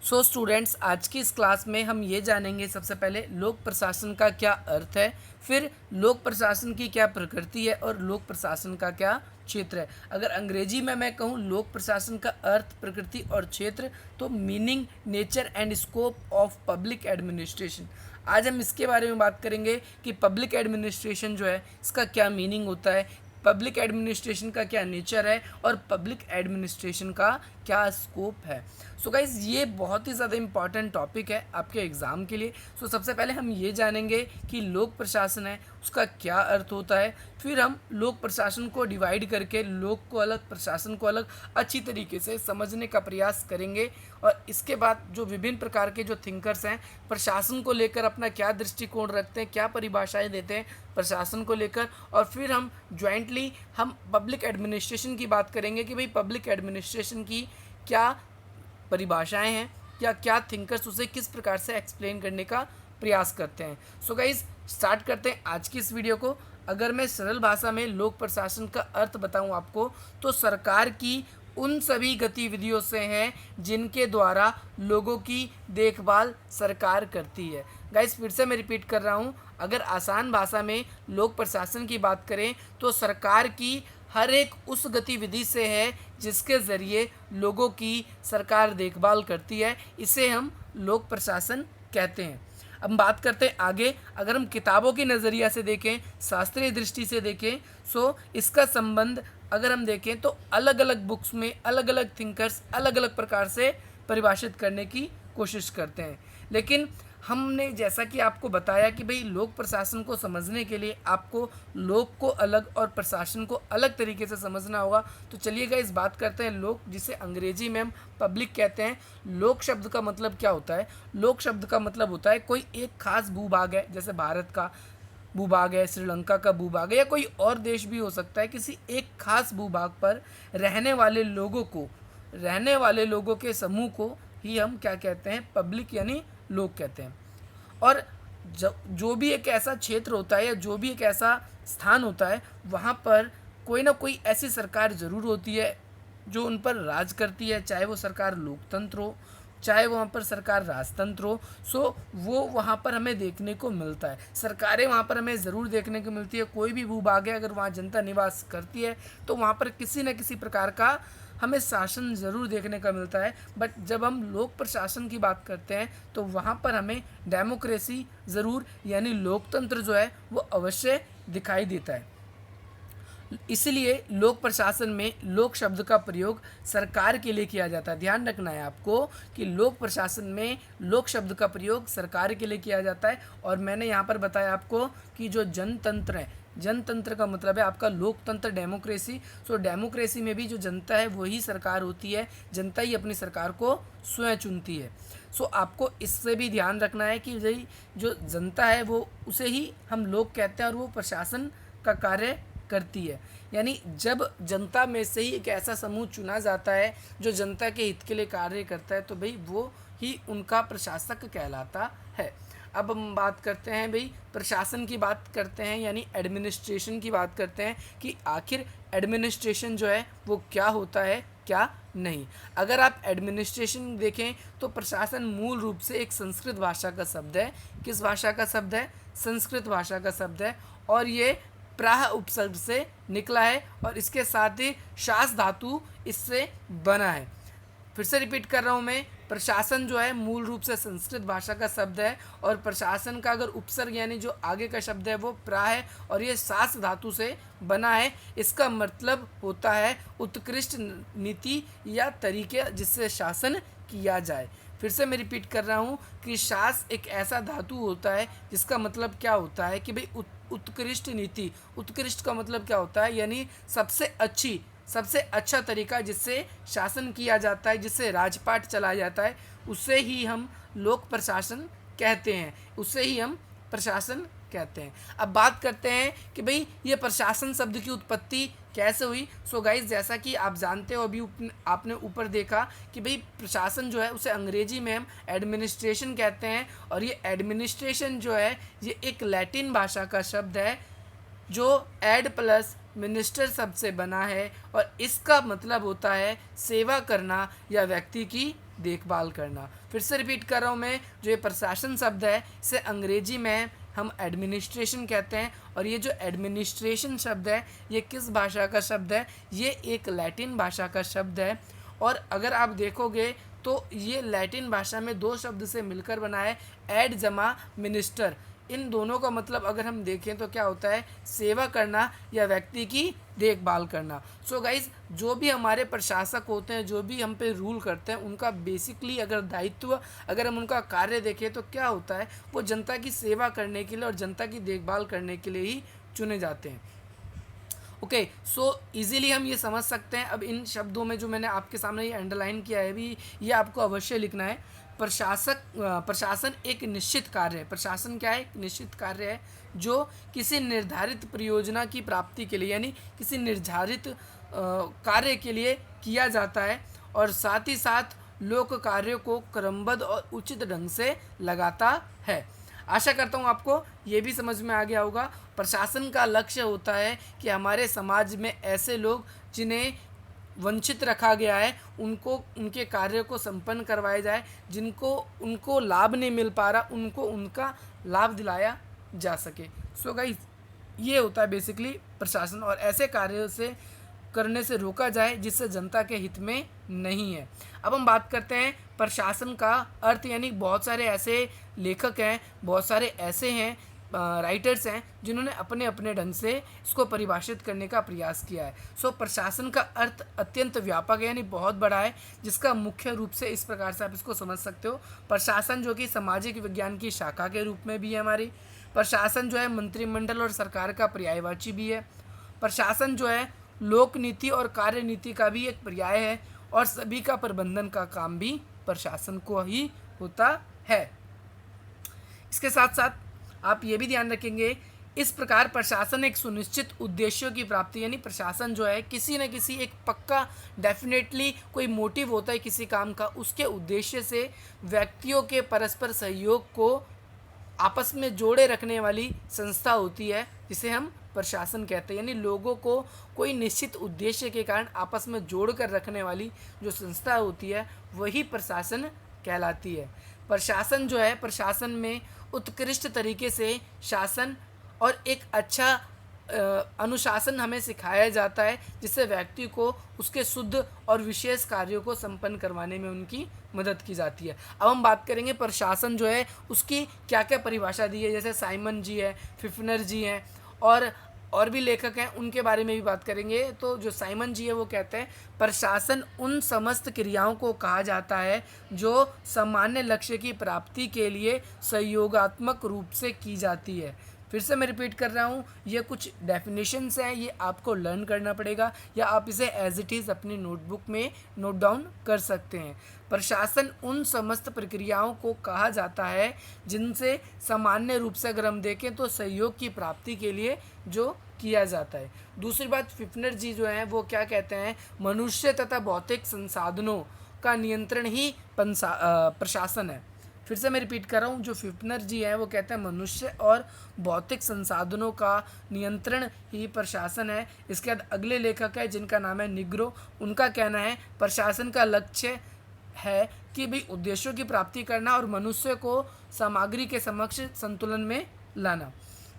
So students, आज की इस क्लास में हम ये जानेंगे सबसे पहले लोक प्रशासन का क्या अर्थ है, फिर लोक प्रशासन की क्या प्रकृति है और लोक प्रशासन का क्या क्षेत्र है। अगर अंग्रेजी में मैं कहूँ लोक प्रशासन का अर्थ, प्रकृति और क्षेत्र, तो meaning, nature and scope of public administration. आज हम इसके बारे में बात करेंगे कि पब्लिक एडमिनिस्ट्रेशन जो है इसका क्या मीनिंग होता है, पब्लिक एडमिनिस्ट्रेशन का क्या नेचर है और पब्लिक एडमिनिस्ट्रेशन का क्या स्कोप है। सो गाइज, ये बहुत ही ज़्यादा इंपॉर्टेंट टॉपिक है आपके एग्ज़ाम के लिए। सबसे पहले हम ये जानेंगे कि लोक प्रशासन है उसका क्या अर्थ होता है, फिर हम लोक प्रशासन को डिवाइड करके लोक को अलग, प्रशासन को अलग अच्छी तरीके से समझने का प्रयास करेंगे। और इसके बाद जो विभिन्न प्रकार के जो थिंकर्स हैं प्रशासन को लेकर अपना क्या दृष्टिकोण रखते हैं, क्या परिभाषाएं देते हैं प्रशासन को लेकर, और फिर हम ज्वाइंटली हम पब्लिक एडमिनिस्ट्रेशन की बात करेंगे कि भाई पब्लिक एडमिनिस्ट्रेशन की क्या परिभाषाएं हैं या क्या थिंकर्स उसे किस प्रकार से एक्सप्लेन करने का प्रयास करते हैं। सो गाइज, स्टार्ट करते हैं आज की इस वीडियो को। अगर मैं सरल भाषा में लोक प्रशासन का अर्थ बताऊं आपको, तो सरकार की उन सभी गतिविधियों से हैं जिनके द्वारा लोगों की देखभाल सरकार करती है। गाइस, फिर से मैं रिपीट कर रहा हूं, अगर आसान भाषा में लोक प्रशासन की बात करें तो सरकार की हर एक उस गतिविधि से है जिसके ज़रिए लोगों की सरकार देखभाल करती है, इसे हम लोक प्रशासन कहते हैं। अब हम बात करते हैं आगे। अगर हम किताबों के नज़रिया से देखें, शास्त्रीय दृष्टि से देखें, सो इसका संबंध अगर हम देखें तो अलग अलग बुक्स में अलग अलग थिंकर्स अलग अलग प्रकार से परिभाषित करने की कोशिश करते हैं। लेकिन हमने जैसा कि आपको बताया कि भाई लोक प्रशासन को समझने के लिए आपको लोक को अलग और प्रशासन को अलग तरीके से समझना होगा। तो चलिएगा इस बात करते हैं लोक, जिसे अंग्रेजी में हम पब्लिक कहते हैं। लोक शब्द का मतलब क्या होता है? लोक शब्द का मतलब होता है कोई एक खास भूभाग है, जैसे भारत का भूभाग है, श्रीलंका का भूभाग है, या कोई और देश भी हो सकता है। किसी एक खास भूभाग पर रहने वाले लोगों के समूह को ही हम क्या कहते हैं? पब्लिक यानी लोग कहते हैं। और जो भी एक ऐसा क्षेत्र होता है या जो भी एक ऐसा स्थान होता है, वहाँ पर कोई ना कोई ऐसी सरकार ज़रूर होती है जो उन पर राज करती है, चाहे वो सरकार लोकतंत्र हो, चाहे वहाँ पर सरकार राजतंत्र हो। सो वो वहाँ पर हमें देखने को मिलता है, सरकारें वहाँ पर हमें ज़रूर देखने को मिलती है। कोई भी भूभाग है, अगर वहाँ जनता निवास करती है तो वहाँ पर किसी न किसी प्रकार का हमें शासन ज़रूर देखने का मिलता है। बट जब हम लोक प्रशासन की बात करते हैं तो वहाँ पर हमें डेमोक्रेसी ज़रूर यानी लोकतंत्र जो है वो अवश्य दिखाई देता है। इसलिए लोक प्रशासन में लोक शब्द का प्रयोग सरकार के लिए किया जाता है। ध्यान रखना है आपको कि लोक प्रशासन में लोक शब्द का प्रयोग सरकार के लिए किया जाता है। और मैंने यहाँ पर बताया आपको कि जो जनतंत्र है, जनतंत्र का मतलब है आपका लोकतंत्र, डेमोक्रेसी। सो डेमोक्रेसी में भी जो जनता है वही सरकार होती है, जनता ही अपनी सरकार को स्वयं चुनती है। सो आपको इससे भी ध्यान रखना है कि भाई जो जनता है वो उसे ही हम लोग कहते हैं और वो प्रशासन का कार्य करती है। यानी जब जनता में से ही एक ऐसा समूह चुना जाता है जो जनता के हित के लिए कार्य करता है, तो भाई वो ही उनका प्रशासक कहलाता है। अब हम बात करते हैं भाई प्रशासन की बात करते हैं, यानी एडमिनिस्ट्रेशन की बात करते हैं कि आखिर एडमिनिस्ट्रेशन जो है वो क्या होता है, क्या नहीं। अगर आप एडमिनिस्ट्रेशन देखें तो प्रशासन मूल रूप से एक संस्कृत भाषा का शब्द है। किस भाषा का शब्द है? संस्कृत भाषा का शब्द है। और ये प्राह उपसर्ग से निकला है और इसके साथ ही शास धातु इससे बना है। फिर से रिपीट कर रहा हूँ मैं, प्रशासन जो है मूल रूप से संस्कृत भाषा का शब्द है और प्रशासन का अगर उपसर्ग यानी जो आगे का शब्द है वो प्रा है और ये सास धातु से बना है। इसका मतलब होता है उत्कृष्ट नीति या तरीके जिससे शासन किया जाए। फिर से मैं रिपीट कर रहा हूँ कि शास एक ऐसा धातु होता है जिसका मतलब क्या होता है कि भाई उत्कृष्ट नीति। उत्कृष्ट का मतलब क्या होता है? यानी सबसे अच्छा तरीका जिससे शासन किया जाता है, जिससे राजपाट चलाया जाता है, उससे ही हम लोक प्रशासन कहते हैं, उससे ही हम प्रशासन कहते हैं। अब बात करते हैं कि भाई ये प्रशासन शब्द की उत्पत्ति कैसे हुई। सो गाइस, जैसा कि आप जानते हो, अभी आपने ऊपर देखा कि भाई प्रशासन जो है उसे अंग्रेजी में हम एडमिनिस्ट्रेशन कहते हैं। और ये एडमिनिस्ट्रेशन जो है ये एक लैटिन भाषा का शब्द है जो एड प्लस मिनिस्टर शब्द से बना है और इसका मतलब होता है सेवा करना या व्यक्ति की देखभाल करना। फिर से रिपीट कर रहा हूँ मैं, जो ये प्रशासन शब्द है इसे अंग्रेजी में हम एडमिनिस्ट्रेशन कहते हैं, और ये जो एडमिनिस्ट्रेशन शब्द है ये किस भाषा का शब्द है, ये एक लैटिन भाषा का शब्द है। और अगर आप देखोगे तो ये लैटिन भाषा में दो शब्द से मिलकर बना है, एड जमा मिनिस्टर। इन दोनों का मतलब अगर हम देखें तो क्या होता है, सेवा करना या व्यक्ति की देखभाल करना। सो गाइज, जो भी हमारे प्रशासक होते हैं, जो भी हम पे रूल करते हैं, उनका बेसिकली अगर दायित्व, अगर हम उनका कार्य देखें तो क्या होता है, वो जनता की सेवा करने के लिए और जनता की देखभाल करने के लिए ही चुने जाते हैं। ओके, सो इजीली हम ये समझ सकते हैं। अब इन शब्दों में जो मैंने आपके सामने ये अंडरलाइन किया है भी, ये आपको अवश्य लिखना है। प्रशासन एक निश्चित कार्य है। प्रशासन क्या है, एक निश्चित कार्य है जो किसी निर्धारित परियोजना की प्राप्ति के लिए, यानी किसी निर्धारित कार्य के लिए किया जाता है, और साथ ही साथ लोक कार्यों को क्रमबद्ध और उचित ढंग से लगाता है। आशा करता हूँ आपको ये भी समझ में आ गया होगा। प्रशासन का लक्ष्य होता है कि हमारे समाज में ऐसे लोग जिन्हें वंचित रखा गया है, उनको उनके कार्य को संपन्न करवाया जाए, जिनको उनको लाभ नहीं मिल पा रहा उनको उनका लाभ दिलाया जा सके। सो गाइस, ये होता है बेसिकली प्रशासन, और ऐसे कार्यों से करने से रोका जाए जिससे जनता के हित में नहीं है। अब हम बात करते हैं प्रशासन का अर्थ, यानी बहुत सारे ऐसे लेखक हैं, बहुत सारे ऐसे हैं राइटर्स हैं जिन्होंने अपने अपने ढंग से इसको परिभाषित करने का प्रयास किया है। सो प्रशासन का अर्थ अत्यंत व्यापक है, यानी बहुत बड़ा है, जिसका मुख्य रूप से इस प्रकार से आप इसको समझ सकते हो। प्रशासन जो कि सामाजिक विज्ञान की शाखा के रूप में भी है हमारी। प्रशासन जो है मंत्रिमंडल और सरकार का पर्यायवाची भी है। प्रशासन जो है लोक नीति और कार्य नीति का भी एक पर्याय है, और सभी का प्रबंधन का काम भी प्रशासन को ही होता है। इसके साथ साथ आप ये भी ध्यान रखेंगे, इस प्रकार प्रशासन एक सुनिश्चित उद्देश्यों की प्राप्ति, यानी प्रशासन जो है किसी न किसी एक पक्का डेफिनेटली कोई मोटिव होता है किसी काम का, उसके उद्देश्य से व्यक्तियों के परस्पर सहयोग को आपस में जोड़े रखने वाली संस्था होती है, जिसे हम प्रशासन कहते हैं। यानी लोगों को कोई निश्चित उद्देश्य के कारण आपस में जोड़ कर रखने वाली जो संस्था होती है वही प्रशासन कहलाती है। प्रशासन जो है, प्रशासन में उत्कृष्ट तरीके से शासन और एक अच्छा अनुशासन हमें सिखाया जाता है, जिससे व्यक्ति को उसके शुद्ध और विशेष कार्यों को संपन्न करवाने में उनकी मदद की जाती है। अब हम बात करेंगे प्रशासन जो है उसकी क्या क्या परिभाषा दी है, जैसे साइमन जी है, फिफनर जी हैं, और भी लेखक हैं, उनके बारे में भी बात करेंगे। तो जो साइमन जी है वो कहते हैं प्रशासन उन समस्त क्रियाओं को कहा जाता है जो सामान्य लक्ष्य की प्राप्ति के लिए सहयोगात्मक रूप से की जाती है। फिर से मैं रिपीट कर रहा हूँ, ये कुछ डेफिनेशंस हैं, ये आपको लर्न करना पड़ेगा, या आप इसे एज इट इज़ अपनी नोटबुक में नोट डाउन कर सकते हैं। प्रशासन उन समस्त प्रक्रियाओं को कहा जाता है जिनसे सामान्य रूप से अगर हम देखें तो सहयोग की प्राप्ति के लिए जो किया जाता है। दूसरी बात, फिफनर जी जो हैं वो क्या कहते हैं, मनुष्य तथा भौतिक संसाधनों का नियंत्रण ही प्रशासन है। फिर से मैं रिपीट कर रहा हूँ, जो फिफनर जी हैं वो कहते हैं मनुष्य और भौतिक संसाधनों का नियंत्रण ही प्रशासन है। इसके बाद अगले लेखक है जिनका नाम है निग्रो, उनका कहना है प्रशासन का लक्ष्य है कि भाई उद्देश्यों की प्राप्ति करना और मनुष्य को सामग्री के समक्ष संतुलन में लाना।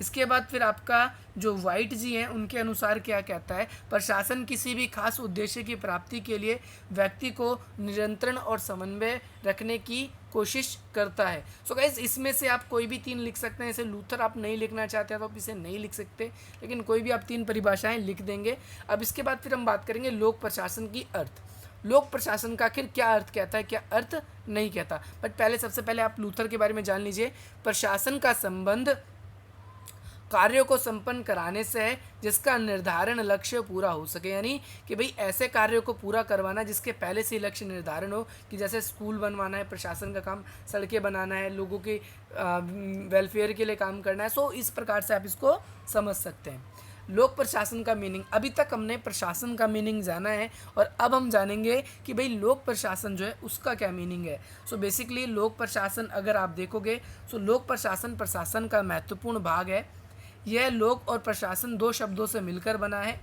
इसके बाद फिर आपका जो वाइट जी हैं उनके अनुसार क्या कहता है, प्रशासन किसी भी खास उद्देश्य की प्राप्ति के लिए व्यक्ति को नियंत्रण और समन्वय रखने की कोशिश करता है। सो गाइस, इसमें से आप कोई भी तीन लिख सकते हैं। जैसे लूथर आप नहीं लिखना चाहते हैं तो आप इसे नहीं लिख सकते, लेकिन कोई भी आप तीन परिभाषाएं लिख देंगे। अब इसके बाद फिर हम बात करेंगे लोक प्रशासन की अर्थ। लोक प्रशासन का आखिर क्या अर्थ कहता है, क्या अर्थ नहीं कहता। बट पहले सबसे पहले आप लूथर के बारे में जान लीजिए। प्रशासन का संबंध कार्यों को संपन्न कराने से है जिसका निर्धारण लक्ष्य पूरा हो सके, यानी कि भाई ऐसे कार्यों को पूरा करवाना जिसके पहले से ही लक्ष्य निर्धारण हो, कि जैसे स्कूल बनवाना है, प्रशासन का काम सड़कें बनाना है, लोगों के वेलफेयर के लिए काम करना है। सो इस प्रकार से आप इसको समझ सकते हैं। लोक प्रशासन का मीनिंग, अभी तक हमने प्रशासन का मीनिंग जाना है और अब हम जानेंगे कि भाई लोक प्रशासन जो है उसका क्या मीनिंग है। सो बेसिकली लोक प्रशासन अगर आप देखोगे, सो लोक प्रशासन प्रशासन का महत्वपूर्ण भाग है। यह लोक और प्रशासन दो शब्दों से मिलकर बना है।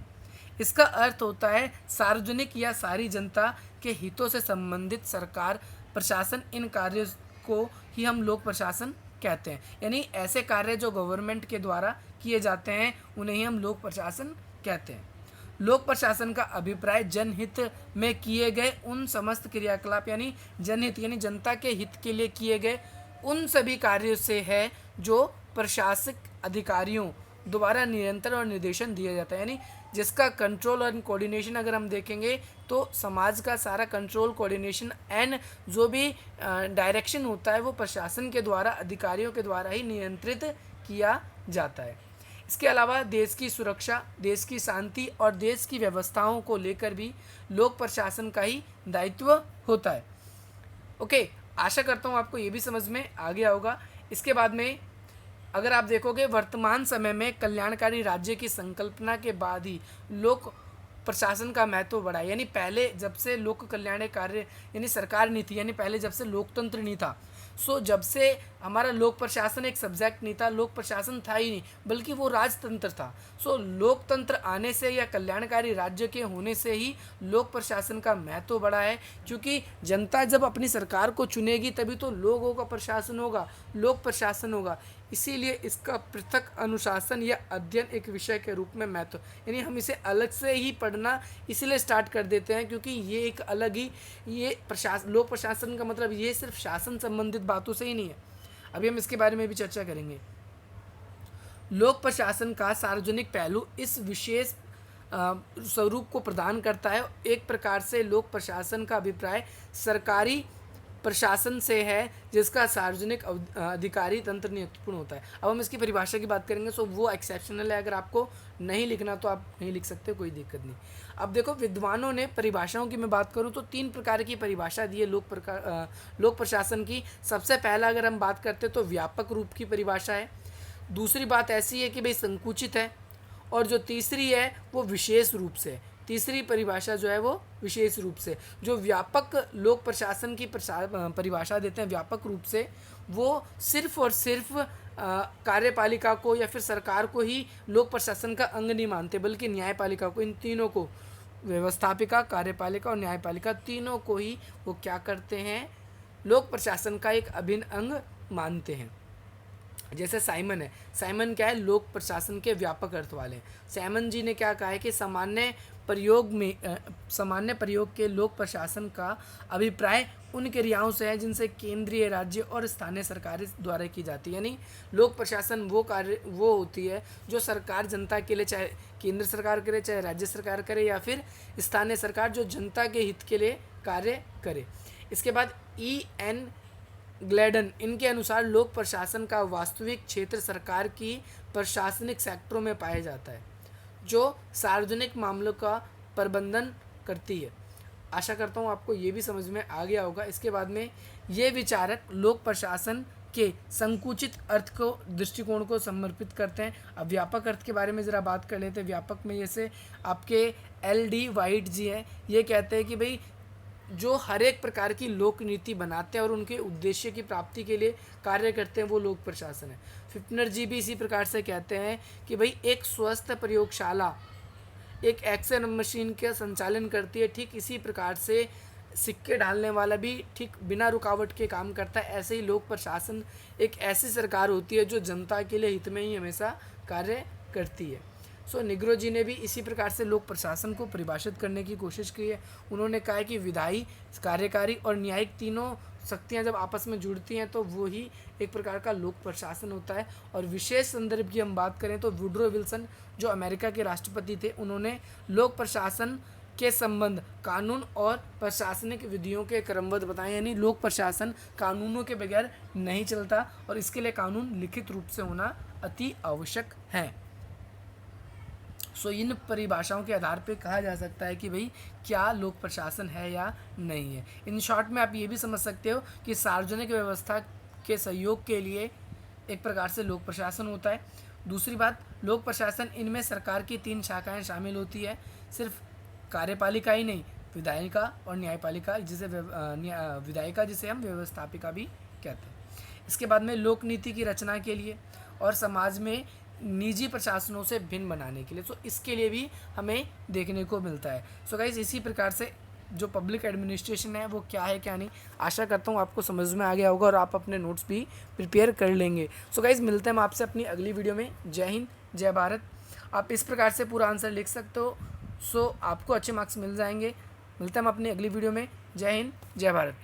इसका अर्थ होता है सार्वजनिक या सारी जनता के हितों से संबंधित सरकार प्रशासन, इन कार्यों को ही हम लोक प्रशासन कहते हैं। यानी ऐसे कार्य जो गवर्नमेंट के द्वारा किए जाते हैं उन्हें ही हम लोक प्रशासन कहते हैं। लोक प्रशासन का अभिप्राय जनहित में किए गए उन समस्त क्रियाकलाप, यानी जनहित यानी जनता के हित के लिए किए गए उन सभी कार्यों से है जो प्रशासक अधिकारियों द्वारा नियंत्रण और निर्देशन दिया जाता है। यानी जिसका कंट्रोल और कोऑर्डिनेशन अगर हम देखेंगे तो समाज का सारा कंट्रोल, कोऑर्डिनेशन एंड जो भी डायरेक्शन होता है वो प्रशासन के द्वारा, अधिकारियों के द्वारा ही नियंत्रित किया जाता है। इसके अलावा देश की सुरक्षा, देश की शांति और देश की व्यवस्थाओं को लेकर भी लोक प्रशासन का ही दायित्व होता है। ओके, आशा करता हूँ आपको ये भी समझ में आ गया होगा। इसके बाद में अगर आप देखोगे वर्तमान समय में कल्याणकारी राज्य की संकल्पना के बाद ही लोक प्रशासन का महत्व बढ़ा। यानी पहले जब से लोक कल्याण कार्य यानी सरकार नहीं थी, यानी पहले जब से लोकतंत्र नहीं था, जब से हमारा लोक प्रशासन एक सब्जेक्ट नहीं था, लोक प्रशासन था ही नहीं, बल्कि वो राजतंत्र था। लोकतंत्र आने से या कल्याणकारी राज्य के होने से ही लोक प्रशासन का महत्व बढ़ा है, क्योंकि जनता जब अपनी सरकार को चुनेगी तभी तो लोगों का प्रशासन होगा, लोक प्रशासन होगा। इसीलिए इसका पृथक अनुशासन या अध्ययन एक विषय के रूप में महत्व, यानी हम इसे अलग से ही पढ़ना इसलिए स्टार्ट कर देते हैं क्योंकि ये एक अलग ही, ये लोक प्रशासन का मतलब ये सिर्फ शासन संबंधित बातों से ही नहीं है। अभी हम इसके बारे में भी चर्चा करेंगे। लोक प्रशासन का सार्वजनिक पहलू इस विशेष स्वरूप को प्रदान करता है। एक प्रकार से लोक प्रशासन का अभिप्राय सरकारी प्रशासन से है जिसका सार्वजनिक अधिकारी तंत्र नियुक्तिपूर्ण होता है। अब हम इसकी परिभाषा की बात करेंगे, वो एक्सेप्शनल है, अगर आपको नहीं लिखना तो आप नहीं लिख सकते, कोई दिक्कत नहीं। अब देखो, विद्वानों ने परिभाषाओं की मैं बात करूं तो 3 प्रकार की परिभाषा दी है लोक प्रशासन की। सबसे पहला अगर हम बात करते तो व्यापक रूप की परिभाषा है, दूसरी बात ऐसी है कि भाई संकुचित है, और जो तीसरी है वो विशेष रूप से। तीसरी परिभाषा जो है वो विशेष रूप से। जो व्यापक लोक प्रशासन की परिभाषा देते हैं व्यापक रूप से, वो सिर्फ और सिर्फ कार्यपालिका को या फिर सरकार को ही लोक प्रशासन का अंग नहीं मानते, बल्कि न्यायपालिका को, इन तीनों को, व्यवस्थापिका, कार्यपालिका और न्यायपालिका, तीनों को ही वो क्या करते हैं, लोक प्रशासन का एक अभिन्न अंग मानते हैं। जैसे साइमन है, साइमन क्या है, लोक प्रशासन के व्यापक अर्थ वाले। साइमन जी ने क्या कहा है कि सामान्य प्रयोग के लोक प्रशासन का अभिप्राय उन क्रियाओं से है जिनसे केंद्रीय, राज्य और स्थानीय सरकारें द्वारा की जाती है। यानी लोक प्रशासन वो होती है जो सरकार जनता के लिए, चाहे केंद्र सरकार करे, चाहे राज्य सरकार करे, या फिर स्थानीय सरकार जो जनता के हित के लिए कार्य करे। इसके बाद E.N. ग्लैडन, इनके अनुसार लोक प्रशासन का वास्तविक क्षेत्र सरकार की प्रशासनिक सेक्टरों में पाया जाता है जो सार्वजनिक मामलों का प्रबंधन करती है। आशा करता हूँ आपको ये भी समझ में आ गया होगा। इसके बाद में ये विचारक लोक प्रशासन के संकुचित अर्थ को, दृष्टिकोण को समर्पित करते हैं। अब व्यापक अर्थ के बारे में ज़रा बात कर लेते हैं। व्यापक में जैसे आपके L.D. वाइट जी हैं, ये कहते हैं कि भाई जो हर एक प्रकार की लोक नीति बनाते हैं और उनके उद्देश्य की प्राप्ति के लिए कार्य करते हैं, वो लोक प्रशासन है। फिफ्नर जी भी इसी प्रकार से कहते हैं कि भाई एक स्वस्थ प्रयोगशाला एक एक्स-रे मशीन का संचालन करती है, ठीक इसी प्रकार से सिक्के डालने वाला भी ठीक बिना रुकावट के काम करता है। ऐसे ही लोक प्रशासन एक ऐसी सरकार होती है जो जनता के लिए हित में ही हमेशा कार्य करती है। निग्रो जी ने भी इसी प्रकार से लोक प्रशासन को परिभाषित करने की कोशिश की है। उन्होंने कहा है कि विधायी, कार्यकारी और न्यायिक तीनों शक्तियां जब आपस में जुड़ती हैं तो वो ही एक प्रकार का लोक प्रशासन होता है। और विशेष संदर्भ की हम बात करें तो वुड्रो विल्सन जो अमेरिका के राष्ट्रपति थे, उन्होंने लोक प्रशासन के संबंध कानून और प्रशासनिक विधियों के क्रमबद्ध बताए। यानी लोक प्रशासन कानूनों के बगैर नहीं चलता और इसके लिए कानून लिखित रूप से होना अति आवश्यक है। इन परिभाषाओं के आधार पर कहा जा सकता है कि भाई क्या लोक प्रशासन है या नहीं है। इन शॉर्ट में आप ये भी समझ सकते हो कि सार्वजनिक व्यवस्था के सहयोग के लिए एक प्रकार से लोक प्रशासन होता है। दूसरी बात, लोक प्रशासन, इनमें सरकार की 3 शाखाएं शामिल होती है, सिर्फ कार्यपालिका ही नहीं, विधायिका और न्यायपालिका, विधायिका जिसे हम व्यवस्थापिका भी कहते हैं। इसके बाद में लोक नीति की रचना के लिए और समाज में निजी प्रशासनों से भिन्न बनाने के लिए, इसके लिए भी हमें देखने को मिलता है। गाइस, इसी प्रकार से जो पब्लिक एडमिनिस्ट्रेशन है वो क्या है क्या नहीं। आशा करता हूँ आपको समझ में आ गया होगा और आप अपने नोट्स भी प्रिपेयर कर लेंगे। सो गाइज़ मिलते हैं हम आपसे अपनी अगली वीडियो में। जय हिंद, जय भारत। आप इस प्रकार से पूरा आंसर लिख सकते हो, सो आपको अच्छे मार्क्स मिल जाएंगे। मिलते हैं हम अपनी अगली वीडियो में। जय हिंद, जय भारत।